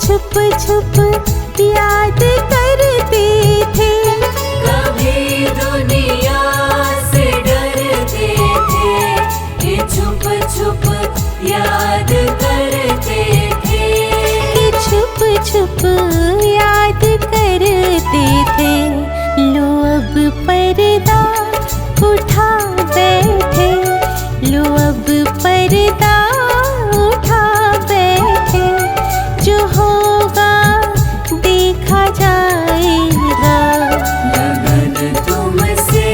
छुप छुप याद करते थे। कभी दुनिया से डरते थे, ये छुप छुप याद करते थे। ये छुप छुप याद करते थे। लो अब पर्दा उठा बैठे, लो अब पर्दा उठा बैठे। जो होगा देखा जाएगा। लगन तुमसे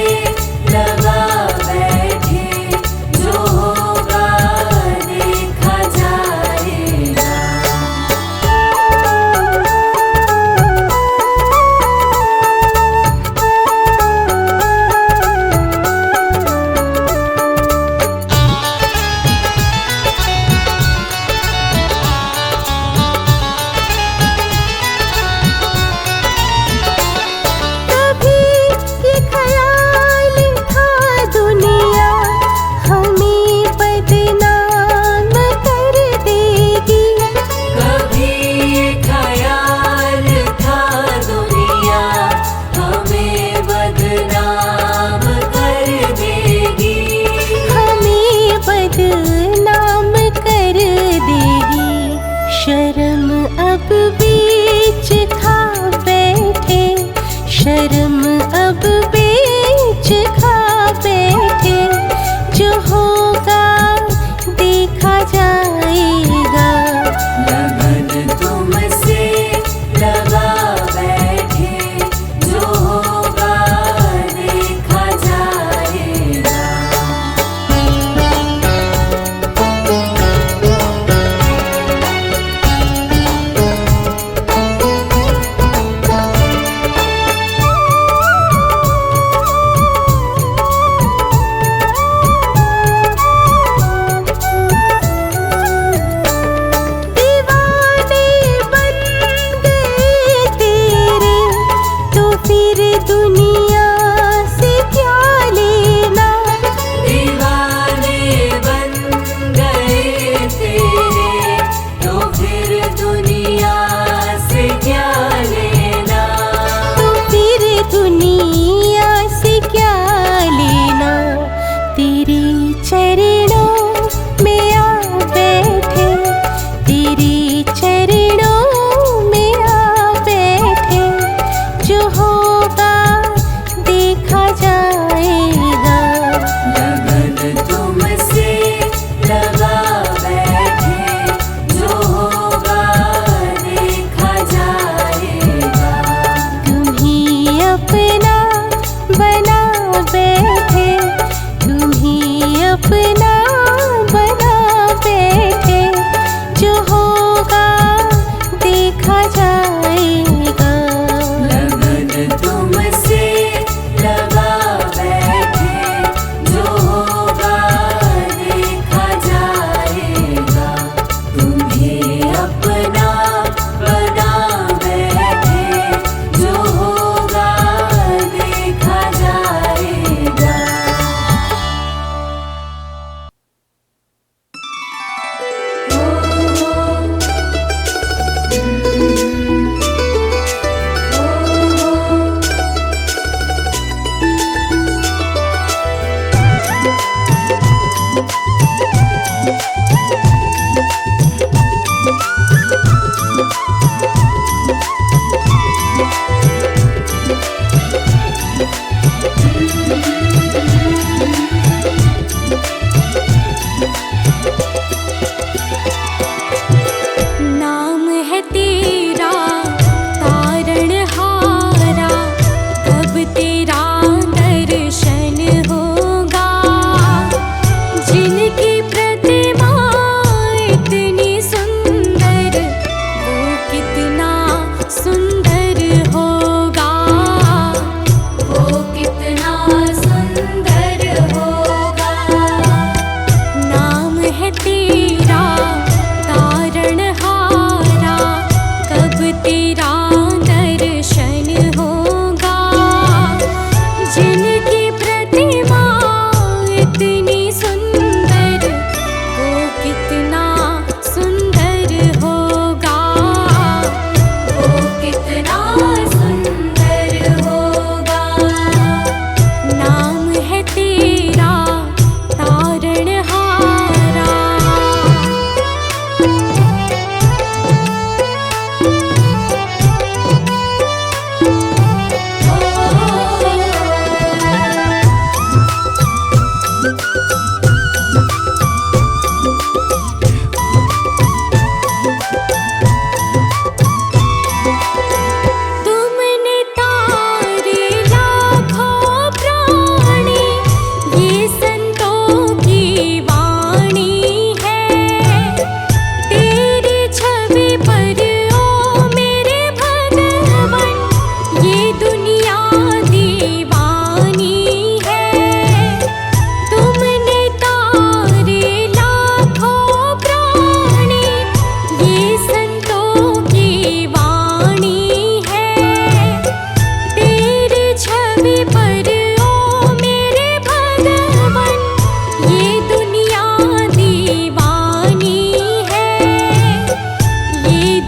लगा बैठे, जो होगा देखा जाएगा। शर्म अब बीच खा बैठे, शर्म अब बीच खा बैठे। जो होगा देखा जाएगा। लगन तुमसे लगा बैठे, जो होगा देखा जाएगा।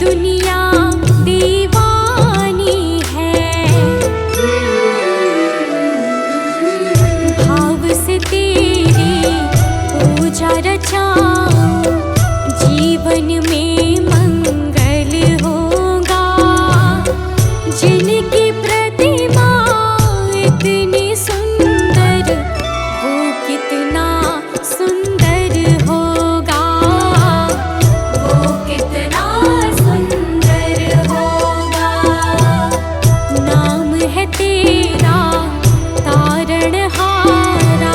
दुनिया दीवानी है। भाव से तेरी पूजा रचाऊं, जीवन में मंगल होगा। जिनकी प्रतिमा इतनी सुंदर, वो कितना सुंदर होगा। वो कितना सुंदर होगा। नाम है तेरा तारणहारा।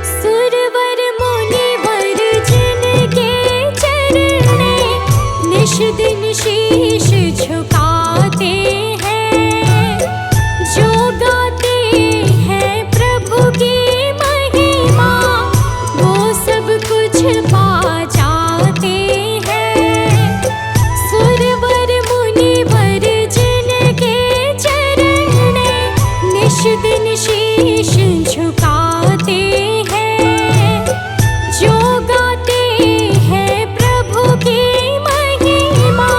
सुरवर मुनिवर जिनके चरणे निश दिन शीश झुकाते हैं। जो गाते हैं प्रभु की महिमा, वो सब कुछ पा जाते हैं। सुरवर मुनिवर जिनके चरणे निश दिन शीश झुकाते हैं। जो गाते हैं प्रभु की महिमा,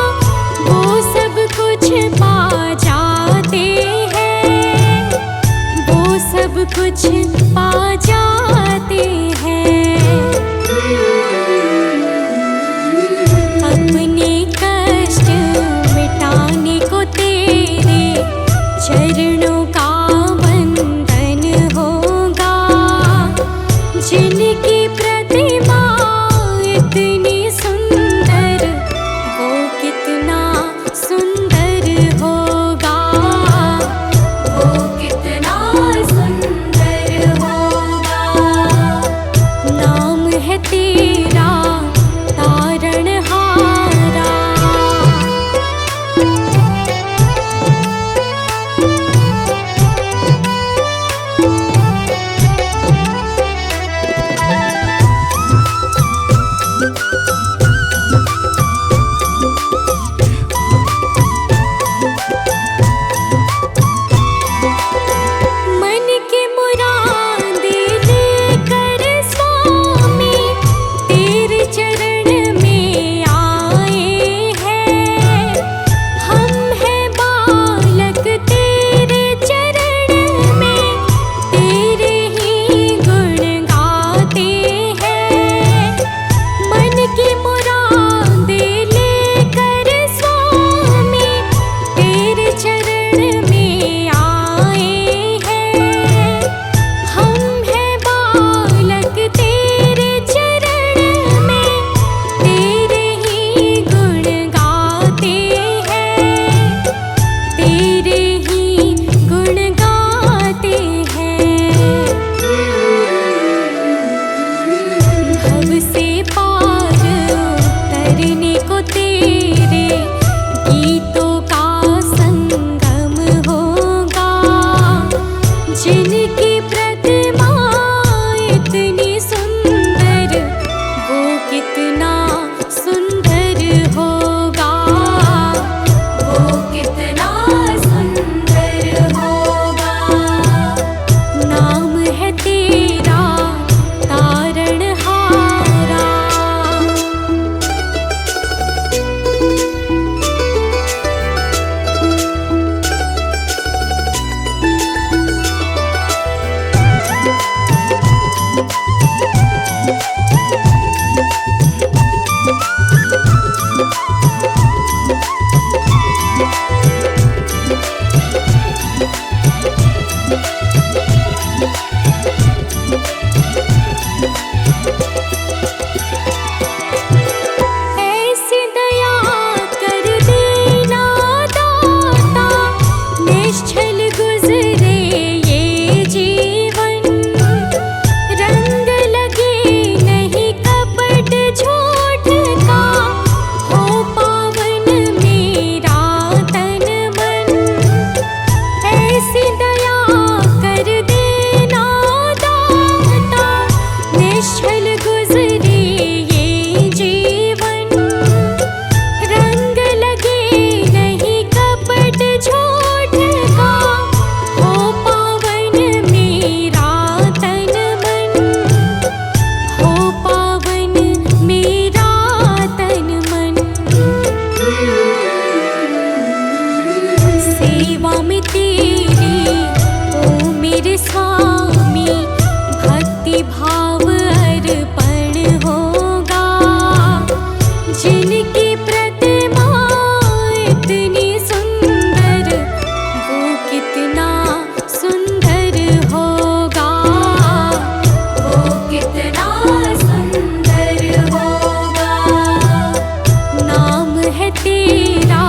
है तेरा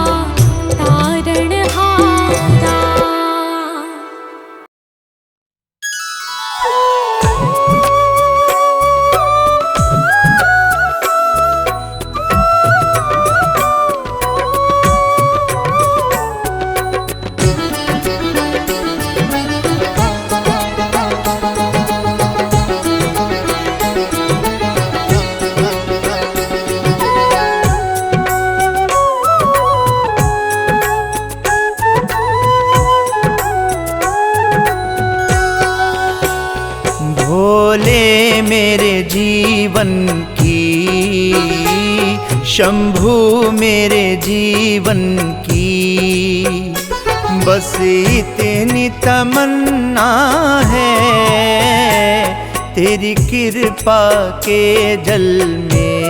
तारणहारा। भोले मेरे जीवन की, शंभू मेरे जीवन की, बस इतनी तमन्ना है तेरी कृपा के जल में,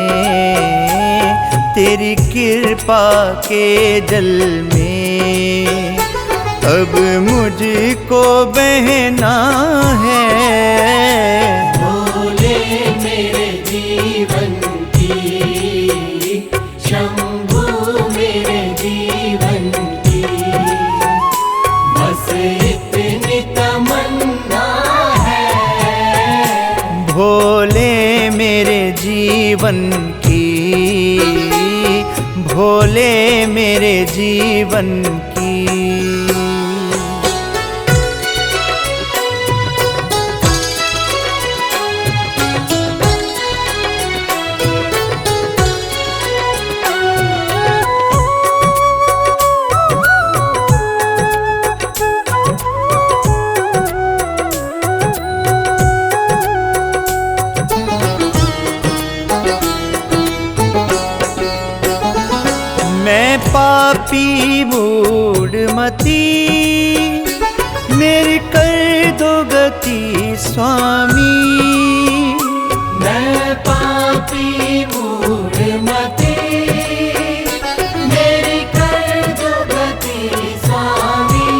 तेरी कृपा के जल में अब मुझको बहना है। भोले मेरे जीवन की, शंभू मेरे जीवन की, बस इतनी तमन्ना है। भोले मेरे जीवन की, भोले मेरे जीवन की। मैं पापी मूढ़मती, मेरी कर दो गति स्वामी। मैं पापी मूढ़मती, मेरी कर दो गति स्वामी।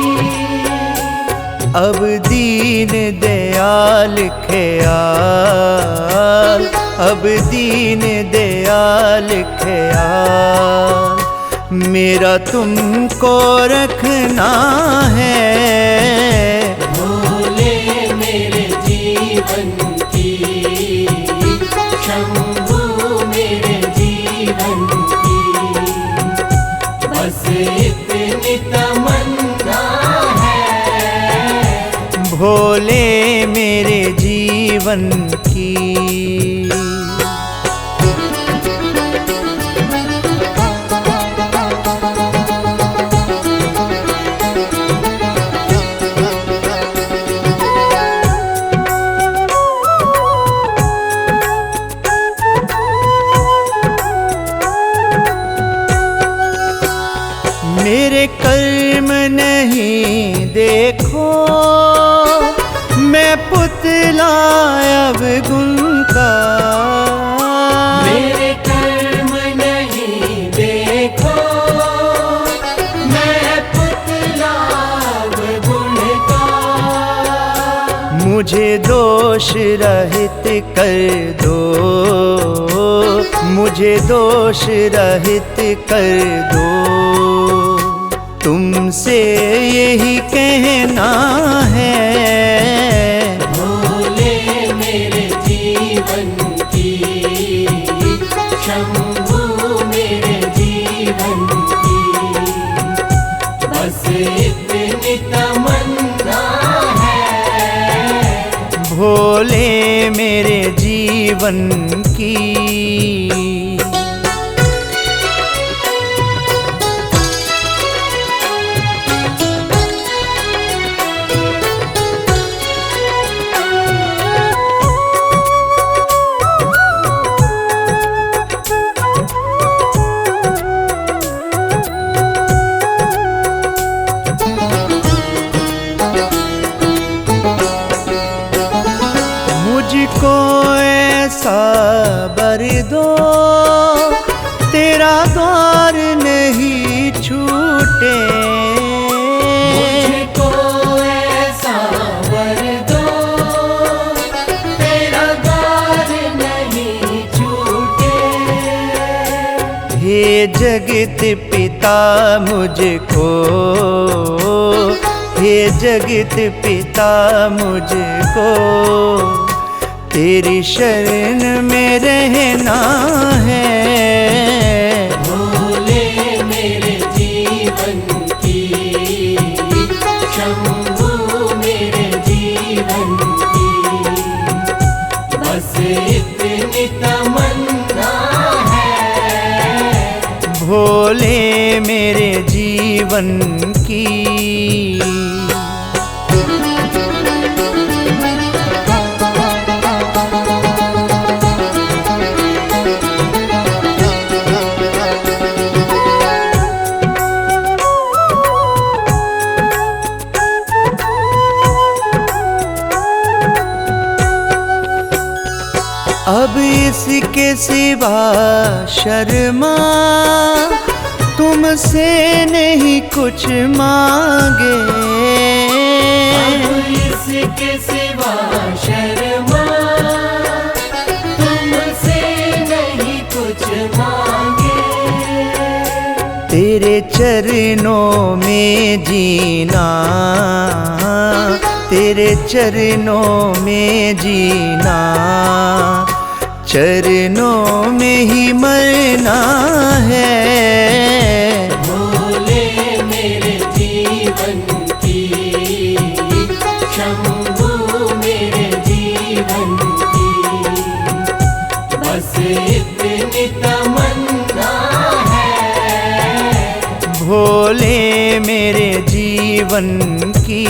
अब दीन दयाल ख्याल, अब दीन दयाल ख्याल मेरा तुमको रखना है। भोले मेरे जीवन की, शंभू मेरे जीवन की, बस इतनी तमन्ना है। भोले मेरे जीवन की। मेरे कर्म नहीं देखो, मैं पुतला अब गुण का। मेरे कर्म नहीं देखो, मैं पुतला गुण का। मुझे दोष रहित कर दो, मुझे दोष रहित कर दो, तुमसे यही कहना है। भोले मेरे जीवन की, शंभू मेरे जीवन की, बस इतनी तमन्ना है। भोले मेरे जीवन की। मुझको ऐसा जगत पिता मुझको, हे जगत पिता मुझको तेरी शरण में रहना है। भोले मेरे जीवन की, शंभू मेरे जीवन की, बस इतनी तमन्ना है। भोले मेरे जीवन की। अब इसके सिवा शर्मा तुमसे नहीं कुछ मांगे। अब इसके सिवा शर्मा तुमसे नहीं कुछ मांगे। तेरे चरणों में जीना, तेरे चरणों में जीना, चरणों में ही मरना है। भोले मेरे जीवन की, शंभू मेरे जीवन की, बस इतनी तमन्ना है। भोले मेरे जीवन की।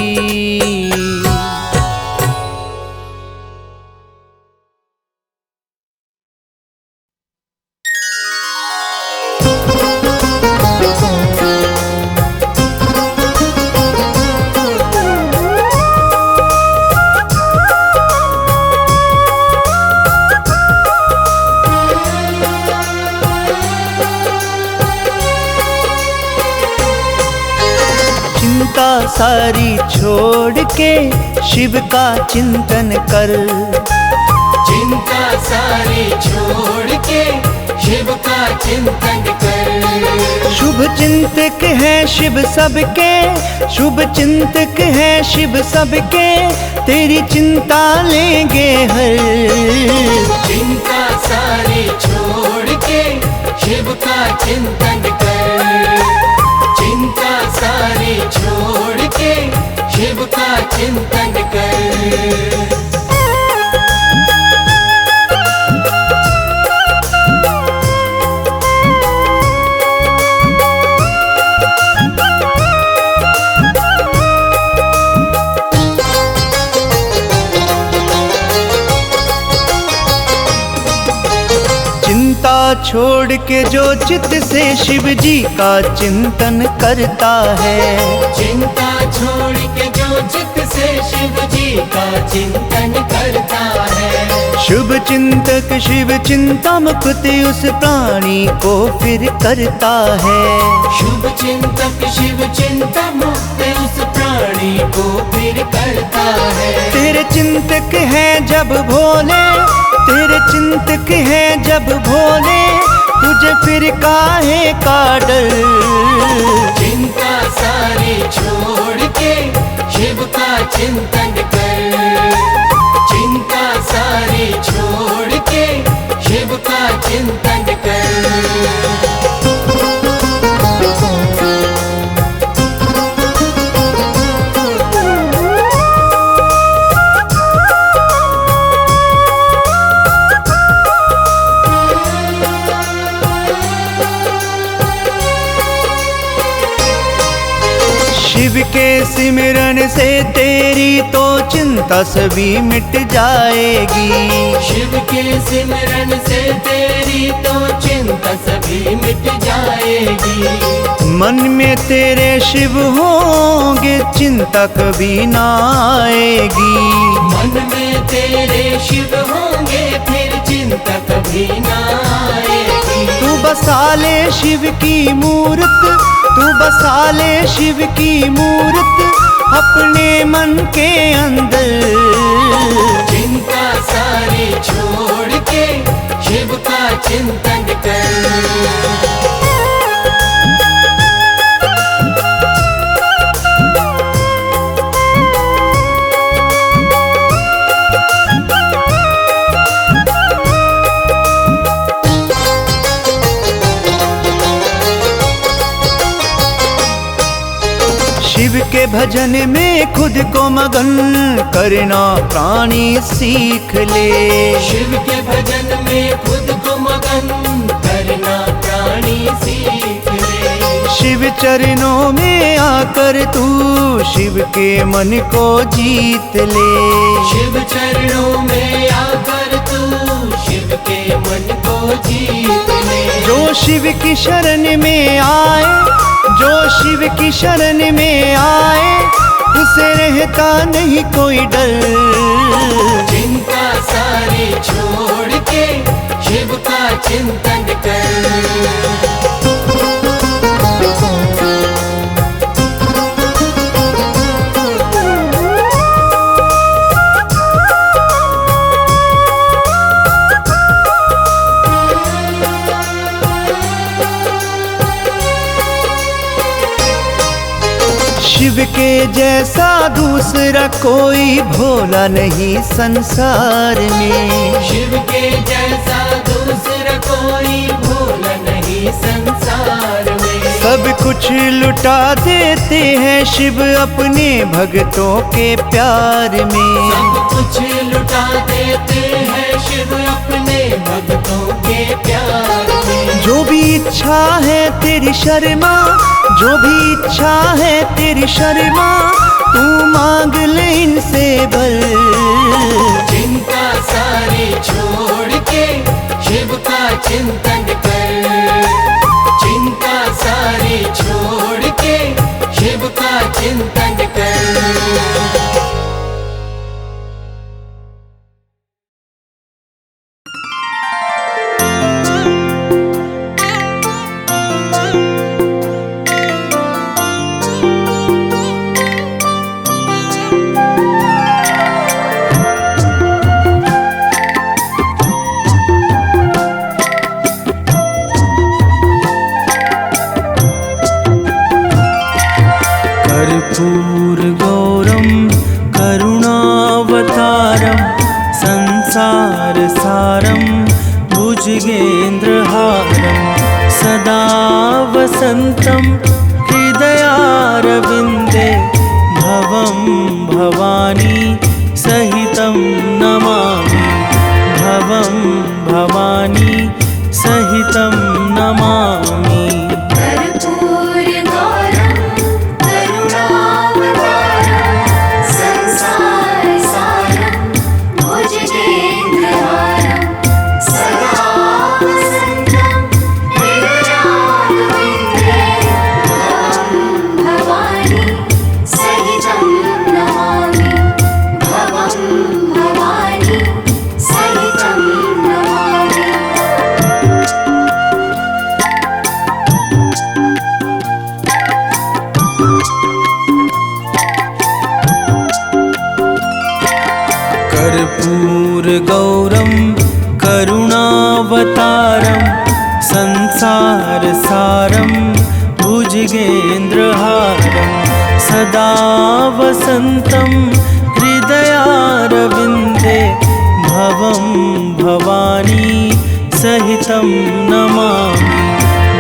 चिंता सारी छोड़ के शिव का चिंतन कर। चिंता सारी छोड़ के शिव का चिंतन कर। शुभ चिंतक है शिव सबके, शुभ चिंतक है शिव सबके, तेरी चिंता लेंगे हर। चिंता सारी छोड़ के शिव का चिंतन कर। चिंता सारी छोड़ के शिव का चिंतन कर। चिंता छोड़ के जो चित्त से शिव जी का चिंतन करता है। चिंता छोड़ के जो चित्त से शिव जी का चिंतन करता है। शुभ चिंतक शिव चिंता मुक्त उस प्राणी को फिर करता है। शुभ चिंतक शिव चिंता मुक्त उस प्राणी को फिर करता है। तेरे चिंतक हैं जब भोले, तेरे चिंतक हैं जब भोले, तुझे फिर काहे का डर। चिंता सारी छोड़ के शिव का चिंतन कर। चिंता सारी छोड़ के शिव का चिंतन कर। शिव के सिमरन से तेरी तो चिंता सभी मिट जाएगी। शिव के सिमरन से तेरी तो चिंता सभी मिट जाएगी। मन में तेरे शिव होंगे चिंता कभी ना आएगी। मन में तेरे शिव होंगे फिर चिंता कभी ना आएगी। तू बसा ले शिव की मूर्त, तू बसा ले शिव की मूर्त अपने मन के अंदर। चिंता सारी छोड़ के शिव का चिंतन कर। शिव के भजन में खुद को मगन करना प्राणी सीख ले। शिव के भजन में खुद को मगन करना प्राणी सीख ले। शिव चरणों में आकर तू शिव के मन को जीत ले। शिव चरणों में आकर तू शिव के मन को जीत ले। जो शिव की शरण में आए, जो शिव की शरण में आए, उसे रहता नहीं कोई डर। चिंता सारी छोड़ के शिव का चिंतन कर। शिव के जैसा दूसरा कोई भोला नहीं संसार में। शिव के जैसा दूसरा कोई भोला नहीं संसार में। सब कुछ लुटा देते हैं शिव अपने भक्तों के प्यार में। सब कुछ लुटा देते हैं शिव अपने भक्तों के प्यार में। जो भी इच्छा है तेरी शर्मा, जो भी इच्छा है तेरी शर्मा, तू मांग ले इनसे बल। चिंता सारी छोड़ के शिव का चिंतन कर। चिंता सारी छोड़ के शिव का चिंतन कर। कर्पूरगौरं करुणावतारं संसारसारं भुजगेन्द्रहारं सदा वसन्तं हृदयारविन्दे भवं भवानी सहितं नमामि। भवं भवानी सहितं नमामि। कर्पूरगौरं करुणावतारं संसारसारं भुजगेन्द्रहारं सदा वसन्तं हृदयारविन्दे भवं भवानी सहितं नमामि।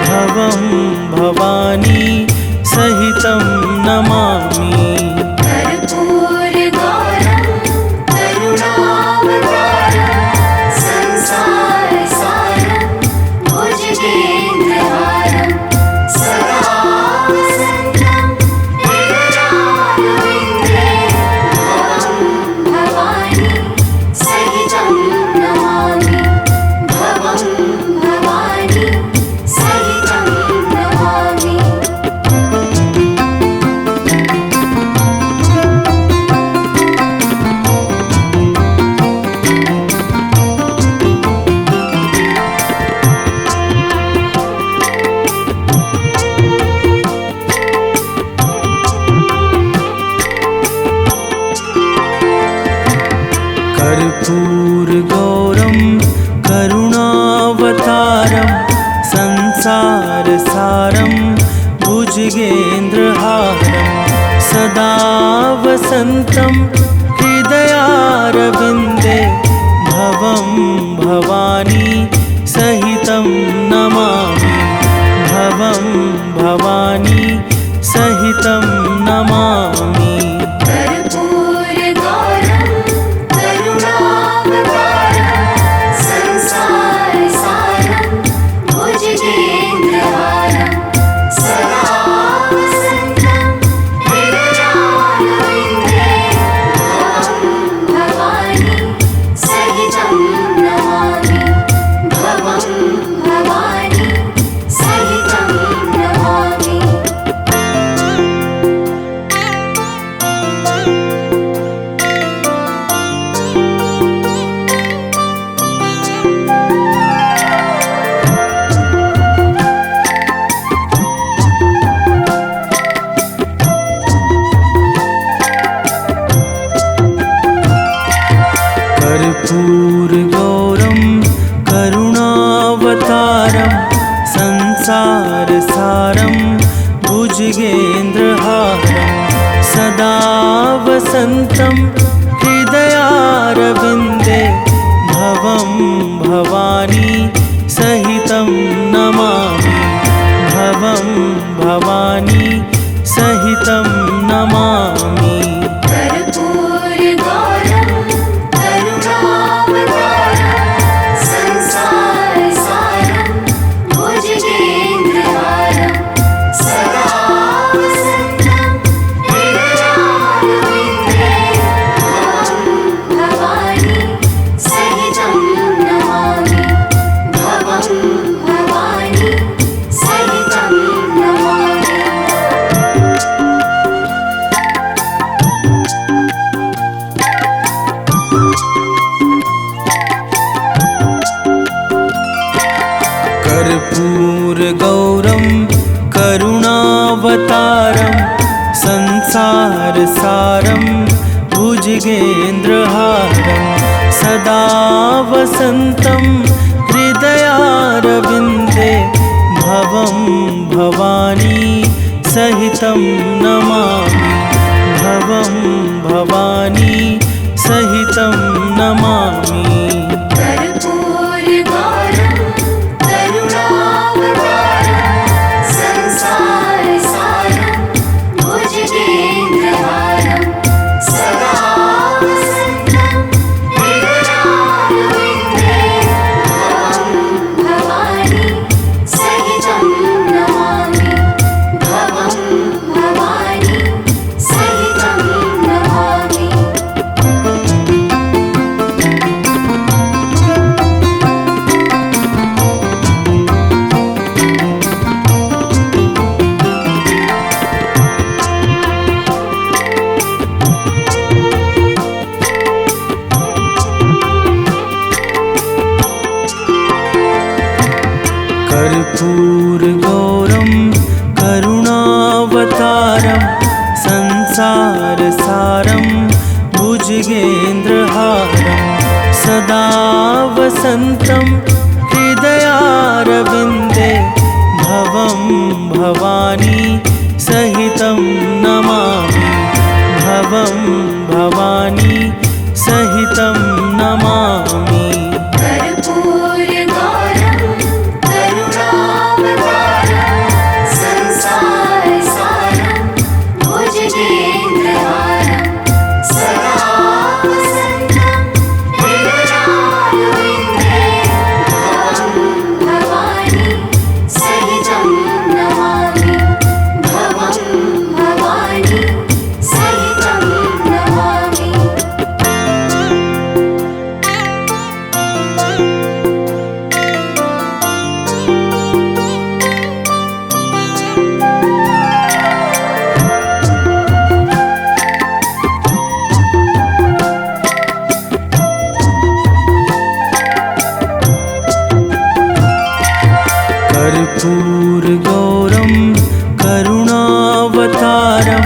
भवं भवानी सहितं नमामि। कर्पूरगौरं करुणावतारं संसारसारं भुजगेन्द्रहारं सदा वसन्तं हृदयारविन्दे भवं भवानी सहितं नमामि। भवं भवानी सहितं नमामि। कर्पूरगौरं करुणावतारं संसारसारं भुजगेन्द्रहारं सदा वसन्तं हृदयारविन्दे भवानी सहितं नमामि। भवं भवानी सहितं नमामि। कर्पूरगौरं करुणावतारं संसारसारं भुजगेन्द्रहारं सदा वसन्तं हृदयारविन्दे भवं भवानी सहितं नमामि। भवं भवानी सहितं नमामि। कर्पूरगौरं करुणावतारं संसारसारं भुजगेन्द्रहारं सदा वसन्तं हृदयारविन्दे भवं भवानी सहितं नमामि। भवं भवानी सहितं नमामि। कर्पूरगौरं करुणावतारं संसारसारं भुजगेन्द्रहारं सदा वसन्तं हृदयारविन्दे भवं भवानी सहितं नमामि। भवं भवानी सहितं नमामि। कर्पूरगौरं करुणावतारं संसारसारं भुजगेन्द्रहारं सदा वसन्तं हृदयारविन्दे भवं भवानी सहितं नमामि। भवं भवानी सहितं नमामि। कर्पूरगौरं करुणावतारं संसारसारं भुजगेन्द्रहारं सदा वसन्तं हृदयारविन्दे भवं भवानी सहितं नमामि। भवं भवानी सहितं नमामि। कर्पूरगौरं करुणावतारं संसारसारं भुजगेन्द्रहारं सदा वसन्तं हृदयारविन्दे भवं भवानी सहितं नमामि। भवं भवानी सहितं नमामि। कर्पूरगौरं करुणावतारं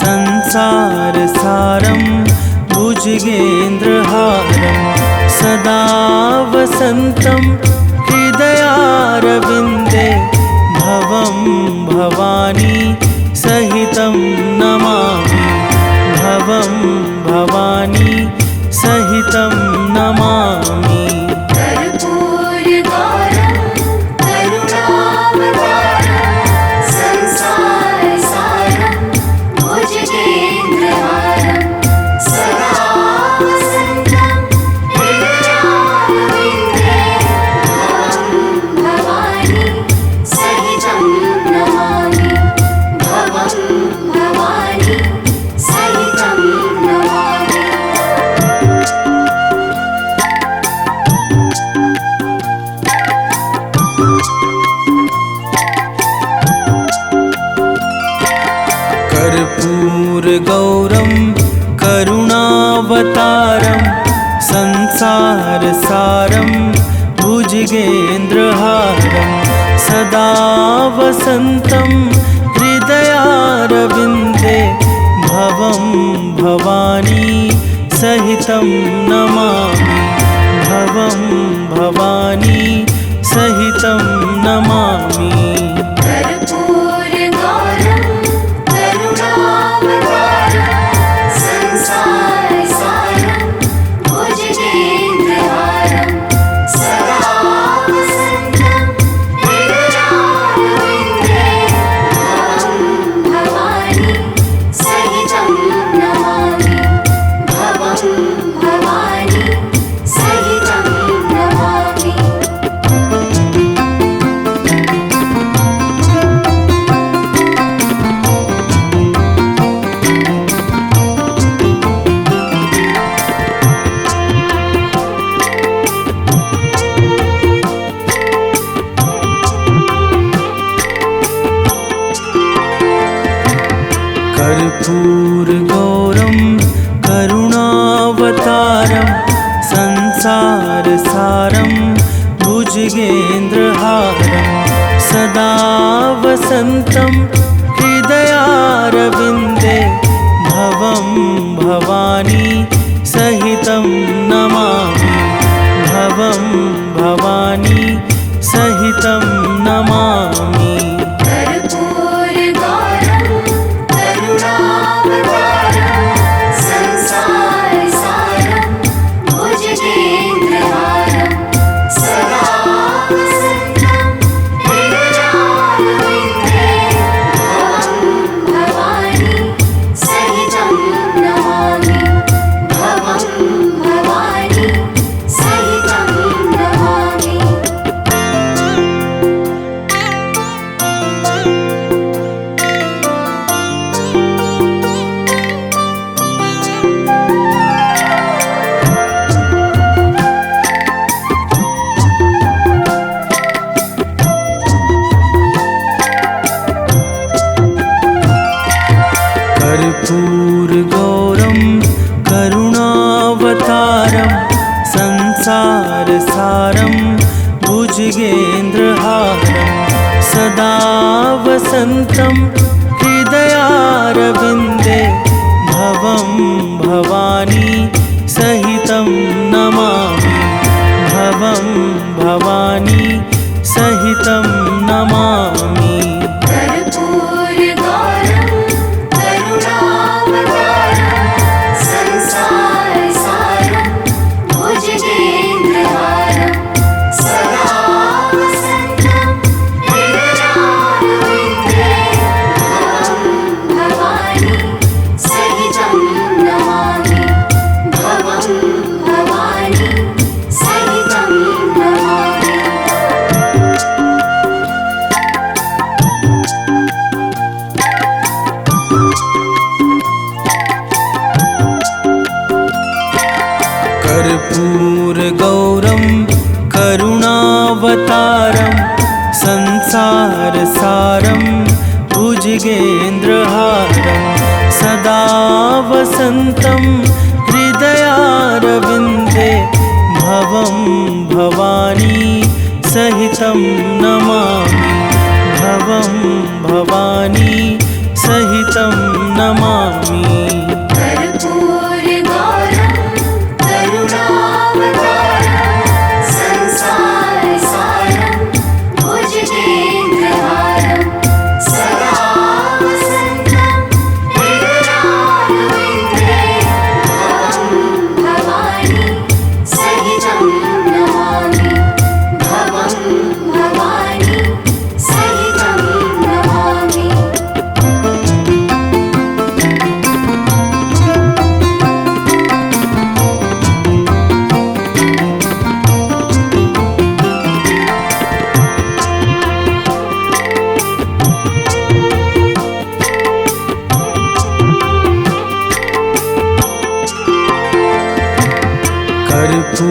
संसारसारं भुजगेन्द्रहारं सदा वसन्तं हृदयारविन्दे भवं भवानी सहितं नमामि। भवं भवानी सहितं नमामि। कर्पूरगौरं करुणावतारं संसारसारं कर्पूरगौरं करुणावतारं संसारसारं भुजगेन्द्रहारं सदा वसन्तं हृदयारविन्दे भवं भवानी सहितं नमामि भवं भवानी सहितं नमामि कर्पूरगौरं करुणावतारं संसारसारं भुजगेन्द्रहारं सदा वसन्तं हृदयारविन्दे भवं भवानी सहितं नमामि भवं भवानी सहितं नमामि। कर्पूरगौरं करुणावतारं संसारसारं भुजगेन्द्रहारं सदा वसन्तं हृदयारविन्दे भवं भवानी सहितं नमामि भवं भवानी सहितं नमामि कर्पूरगौरं करुणावतारं संसारसारं भुजगेन्द्रहारं सदा वसन्तं हृदयारविन्दे भवं भवानी सहितं नमामि भवं भवानी सहितं नमामि। कर्पूरगौरं करुणावतारं संसारसारं भुजगेन्द्रहारं सदा वसन्तं हृदयारविन्दे भवं भवानी सहितं नमामि भवं भवानी सहितं नमामि कर्पूरगौरं करुणावतारं संसारसारं भुजगेन्द्रहारं सदा वसन्तं हृदयारविन्दे भवं भवानी सहितं नमामि भवं भवानी सहितं नमामि। कर्पूरगौरं करुणावतारं संसारसारं भुजगेन्द्रहारं सदा वसन्तं हृदयारविन्दे भवं भवानी सहितं नमामि भवं भवानी सहितं नमामि कर्पूरगौरं करुणावतारं संसारसारं भुजगेन्द्रहारं सदा वसन्तं हृदयारविन्दे भवं भवानी सहितं नमामि भवं भवानी सहितं नमामि।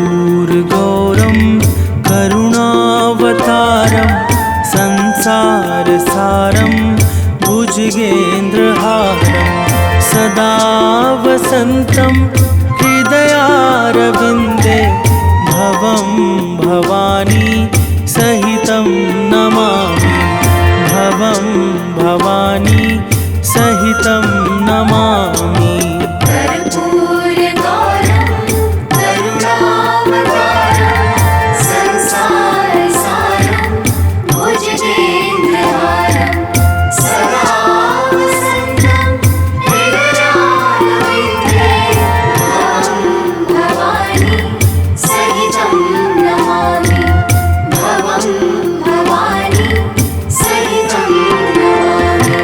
कर्पूरगौरं करुणावतारं संसारसारं भुजगेन्द्रहारं सदा वसन्तं हृदयारविन्दे भवं भवानी सहितं नमामि भवं भवानी सहितं नमामि कर्पूरगौरं करुणावतारं संसारसारं भुजगेन्द्रहारं सदा वसन्तं हृदयारविन्दे भवं भवानी सहितं नमामि भवं भवानी सहितं नमामि।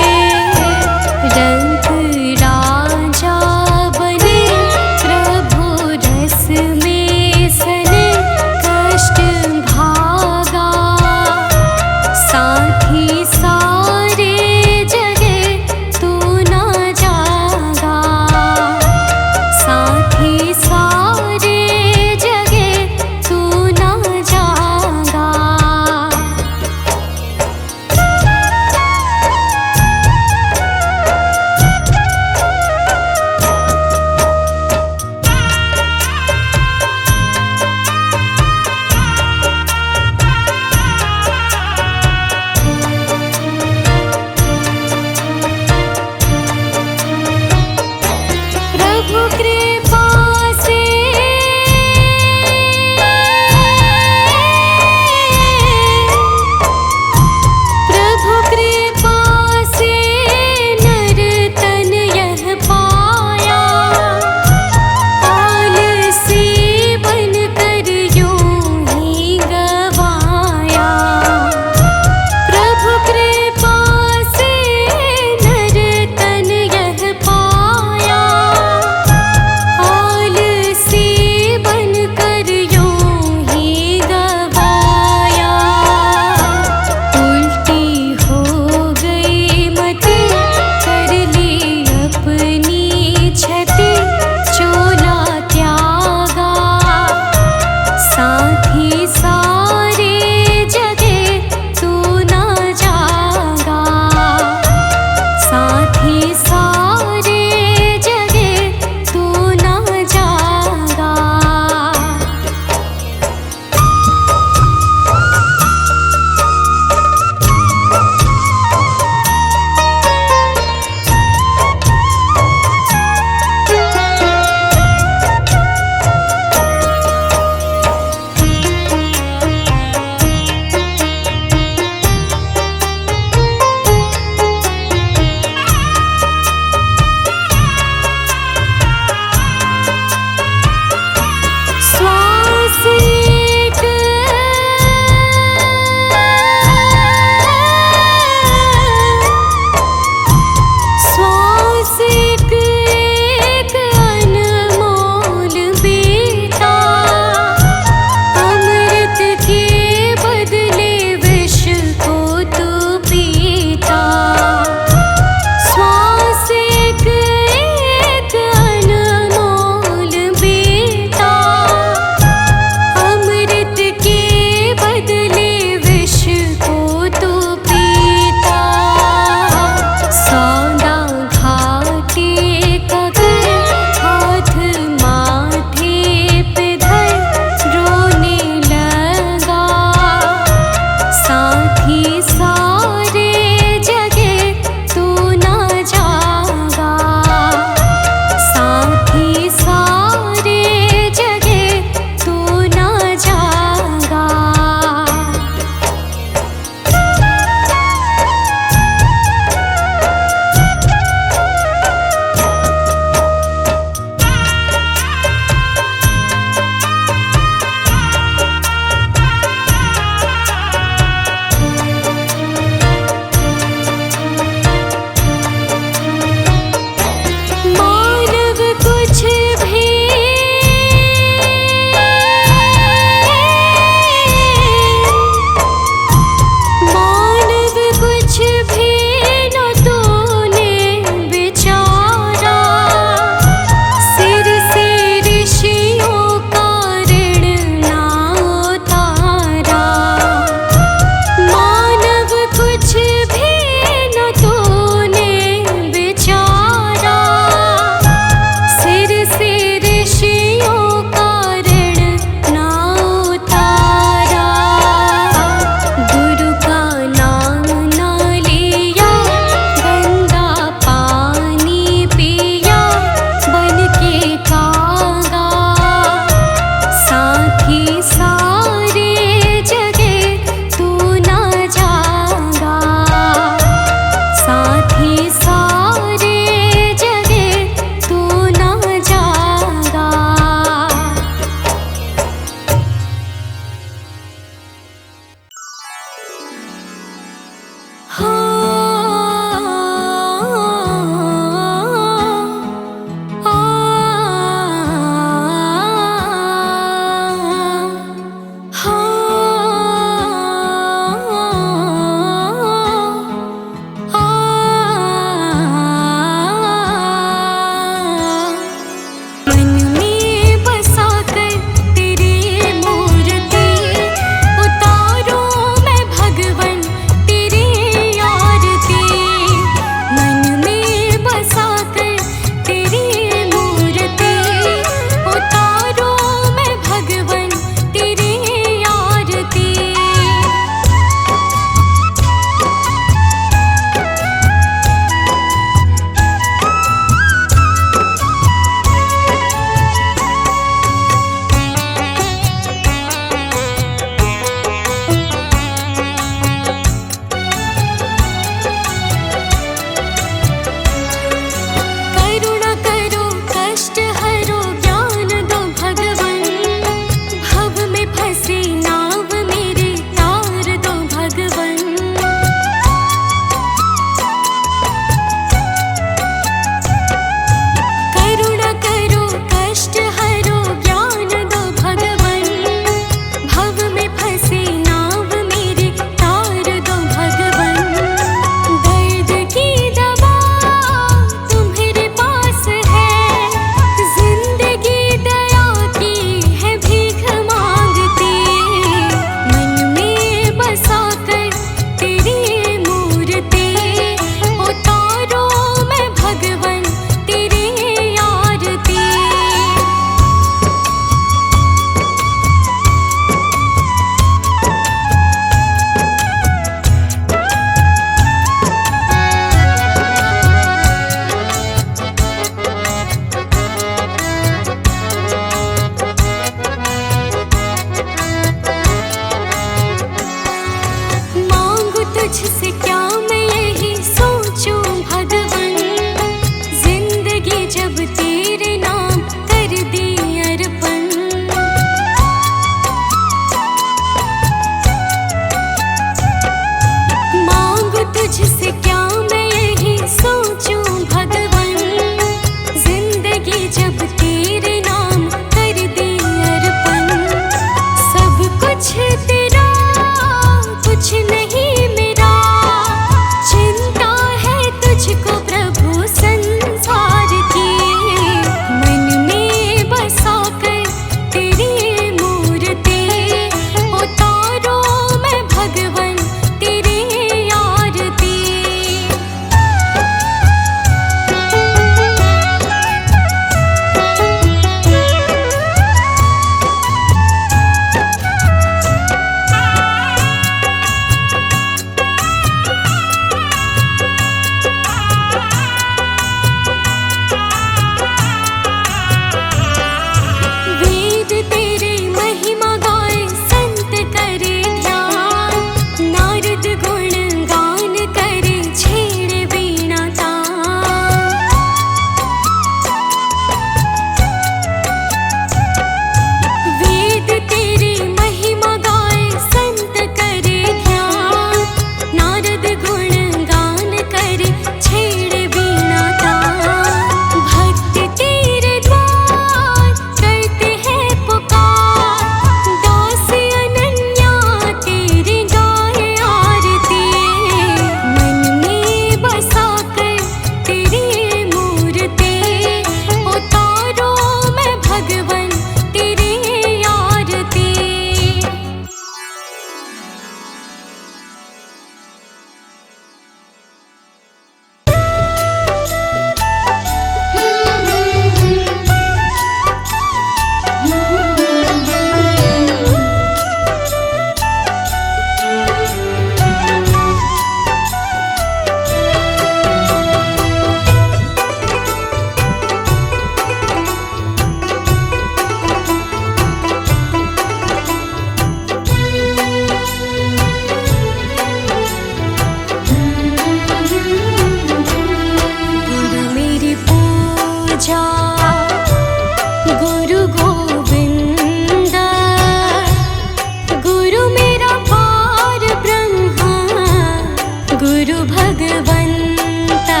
गुरु भगवंता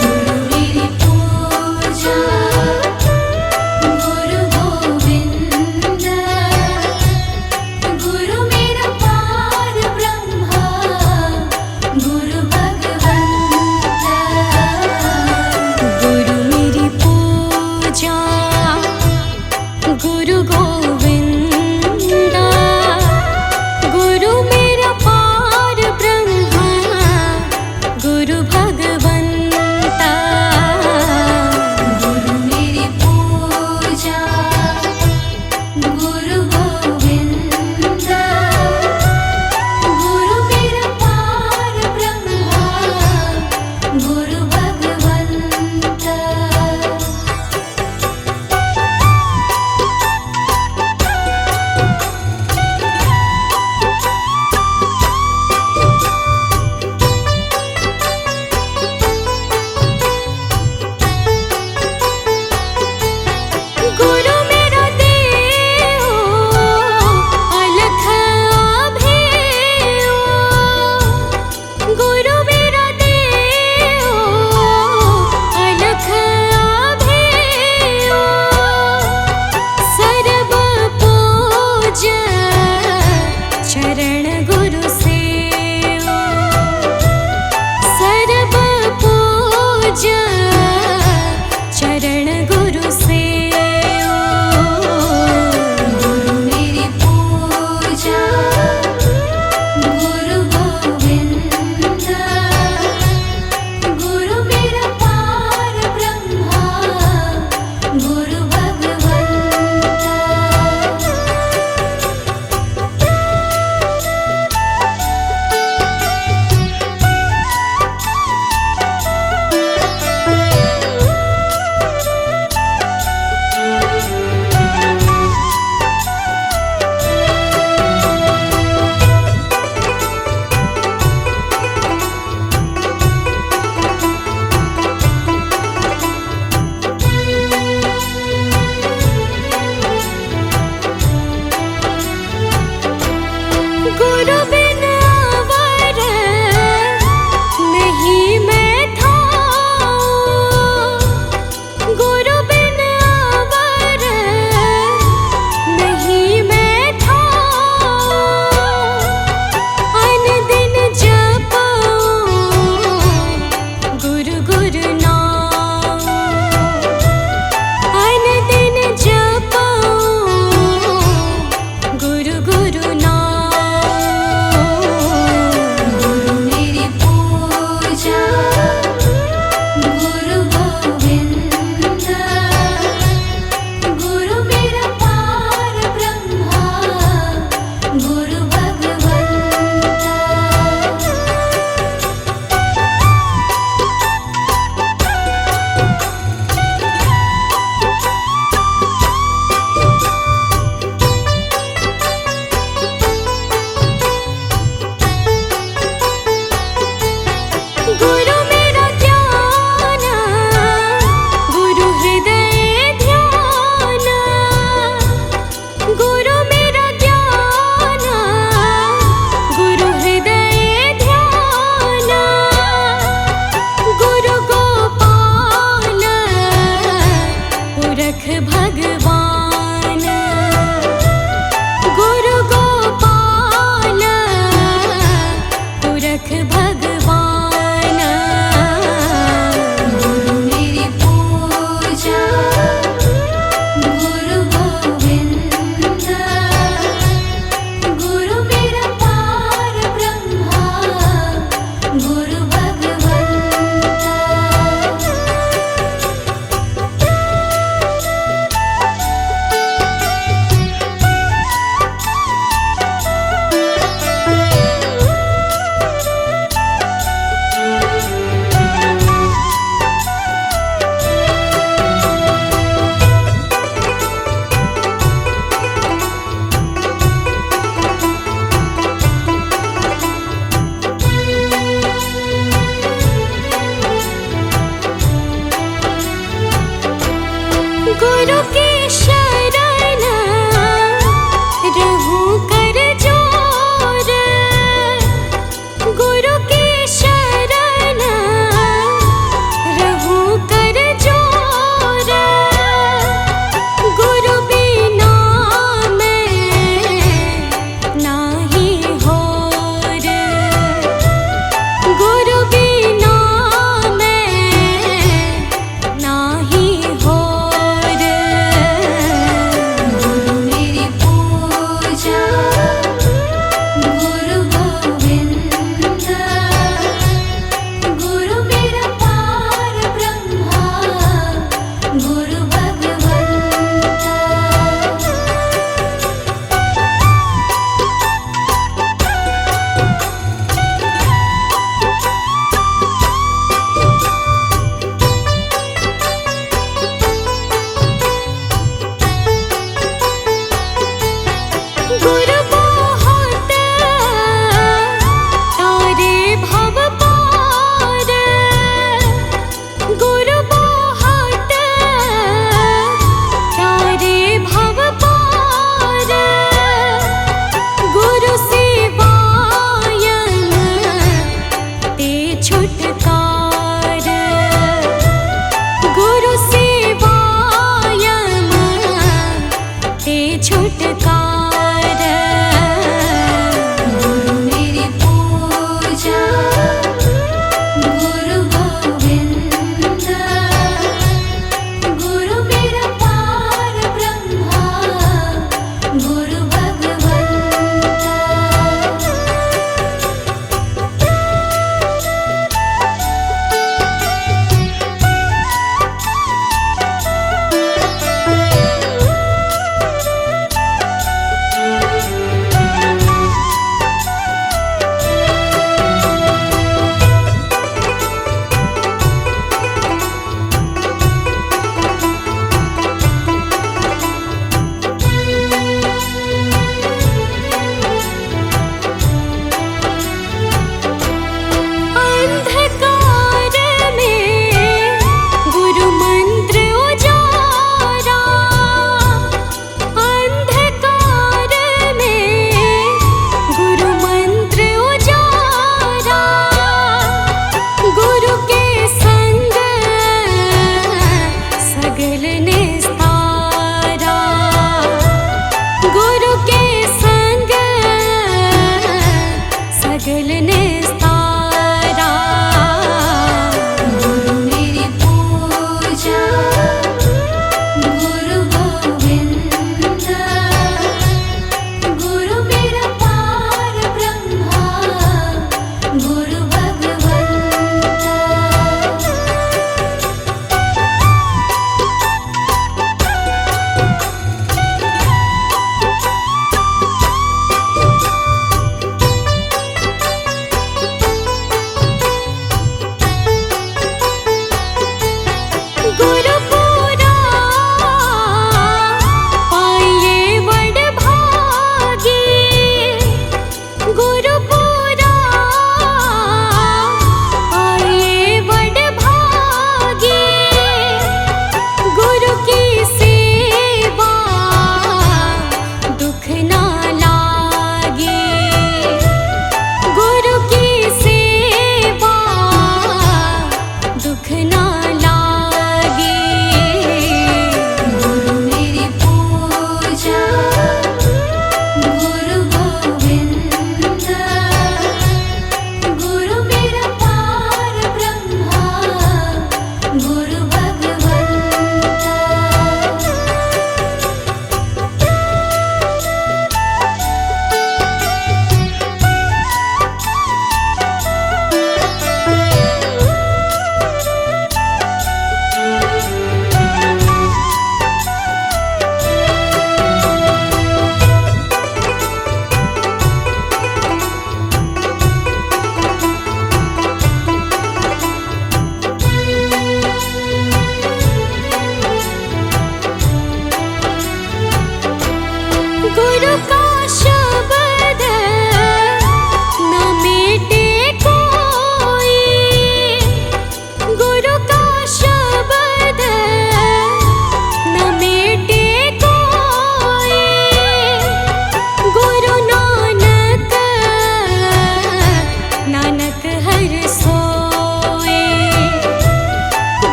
गुरु मेरी पूजा गुरु गोविंद गुरु मेरा पार ब्रह्मा गुरु भगवंता गुरु मेरी पूजा गुरु गोविंदा गुरु मेरा पार ब्रह्मा गुरु भगवंता गुरु मेरी पूजा गुरु गोविंदा गुरु मेरा पार ब्रह्मा गुरु भगवंता गुरु मेरा देव अलख अभेयो गुरु मेरा देव अलख अभेयो सर्व पूज चरण गुरु सेवा सर्व पूज चरण गुरु सेवा गुरु मेरी पूजा गुरु गोविंदा गुरु मेरा पार ब्रह्मा गुरु भगवंता गुरु बिन अवर नहीं मैं थाऊं गुरु बिन अवर नहीं मैं थाऊं अन दिन जपऊं गुरु गुरु नाम अन दिन जपऊं गुरु गुरु नाम गुरु मेरी पूजा गुरु गोविंदा गुरु मेरा पार ब्रह्मा गुरु भगवंता गुरु मेरा ध्यान गुरु हृदय ध्यान गुरु मेरा ध्यान गुरु हृदय ध्यान गुरु गोपाल पुरख भगवान गुरु गोपाल पुरख भगवान गुरु मेरी पूजा गुरु गोविंदा गुरु मेरा पार ब्रह्मा गुरु भगवंता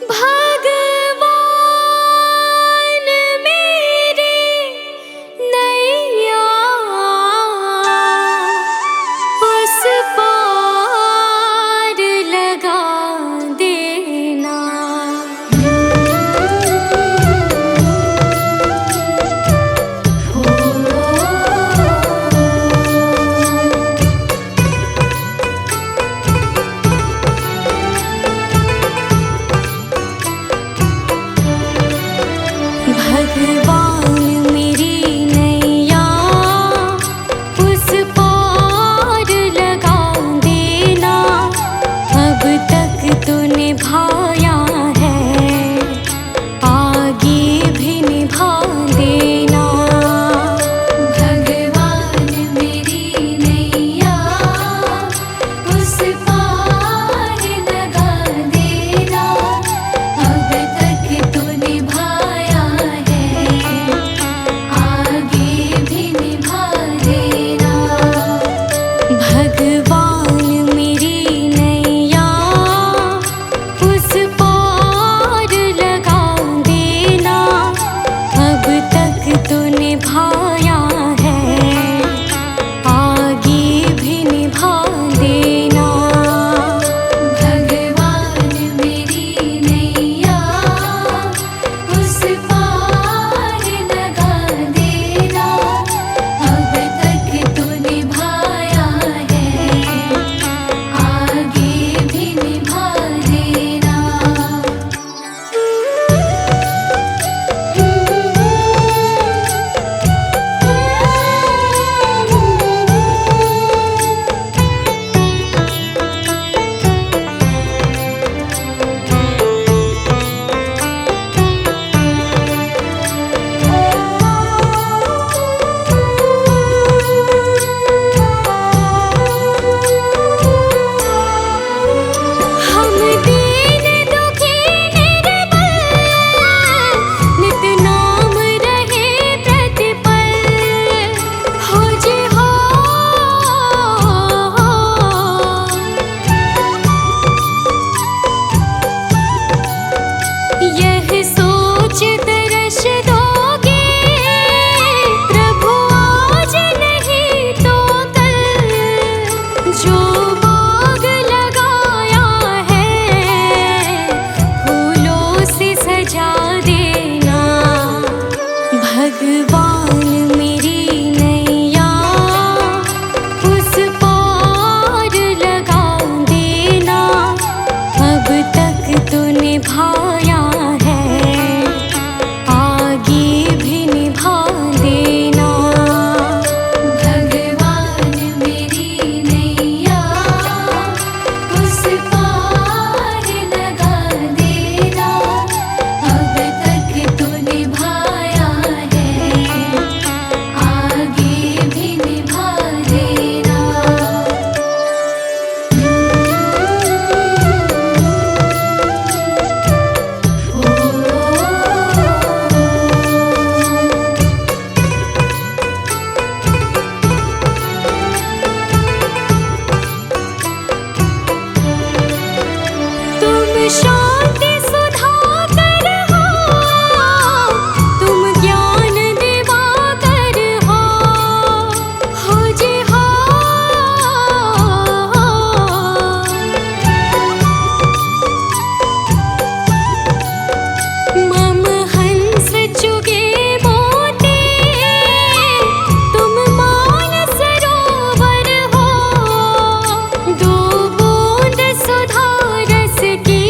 भगवान मेरे नैया उस पार लगा देना। भगवान मेरी नैया उस पार लगा देना। अब तक तो निभाया है, आगे भी निभा देना। भगवान मेरी नैया उस पार लगा देना। अब तक तो निभाया है, आगे भी निभा देना। भगवान मेरी नैया उस पार लगा देना। अब तक तो निभाया है, आगे भी निभा देना। भगवान मेरी नैया उस पार लगा देना। अब तक तो निभाया है, आगे भी निभा देना। हम दीन दुखी निर्बल, नित नाम रहे प्रतिपल। हो जी हो, यह सोच तरस दोगे प्रभु आज नहीं तो कल। जो बाग लगाया है फूलों से सजा देना। भगवान मेरी नैया उस पार लगा देना। अब तक तो निभाया है, आगे भी निभा देना। भगवान मेरी नैया उस पार लगा देना। अब तक तो निभाया है, आगे भी निभा देना। तुम शांति सुधाकर हो, तुम ज्ञान दिवाकर हो। हो जी हो, मम हंस चुगे मोती, तुम मान सरोवर हो। दो बूंद सुधा रस की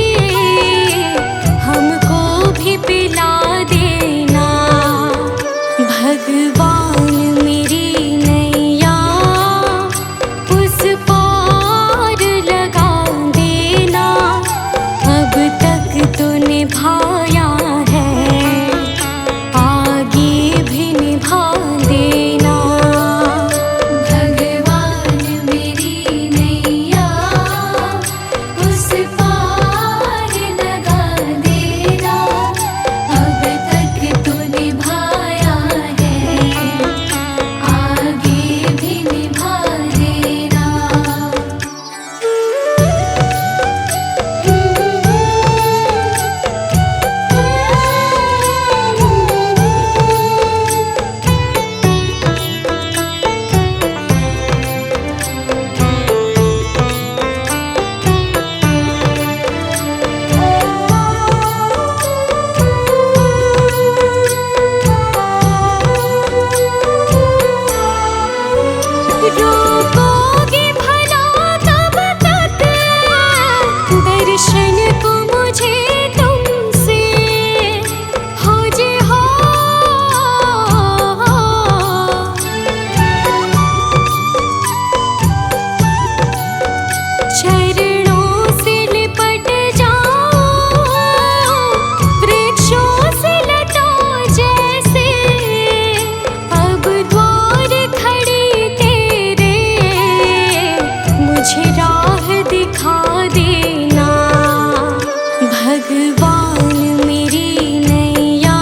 भगवान मेरी नैया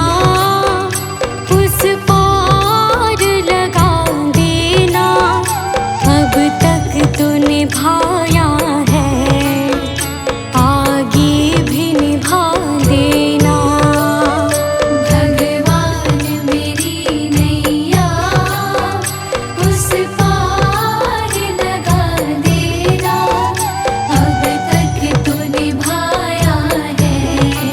उस पार लगा देना, अब तक तो निभाया है आगे भी निभा देना। भगवान मेरी नैया उस पार लगा देना, अब तक तो निभाया है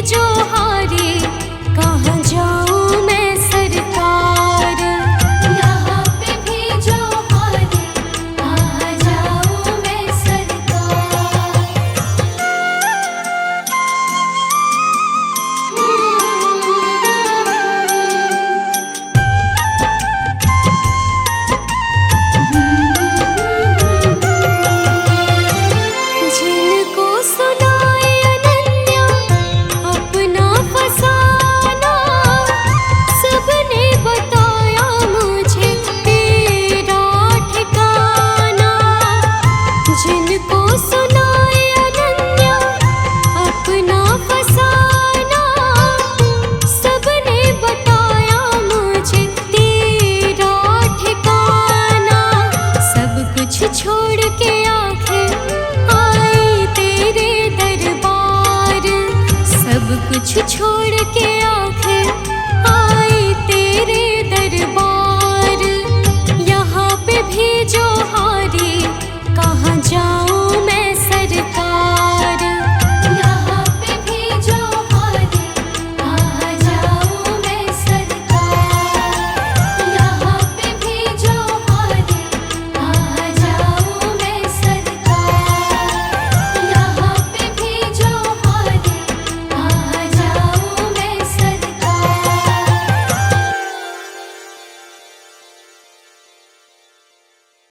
जो हारे, कहाँ जाऊँ मैं सरकार। यहाँ पे भी जो हारे, कहाँ जाऊँ मैं सरकार। जिनको सुनाए अनन्या अपना फसाना, सबने बताया मुझे तेरा ठिकाना। जिनको सुनाए अनन्या अपना फसाना, सबने बताया मुझे तेरा ठिकाना। सब कुछ छोड़ के आखिर आई तेरे दरबार, सब कुछ छोड़ के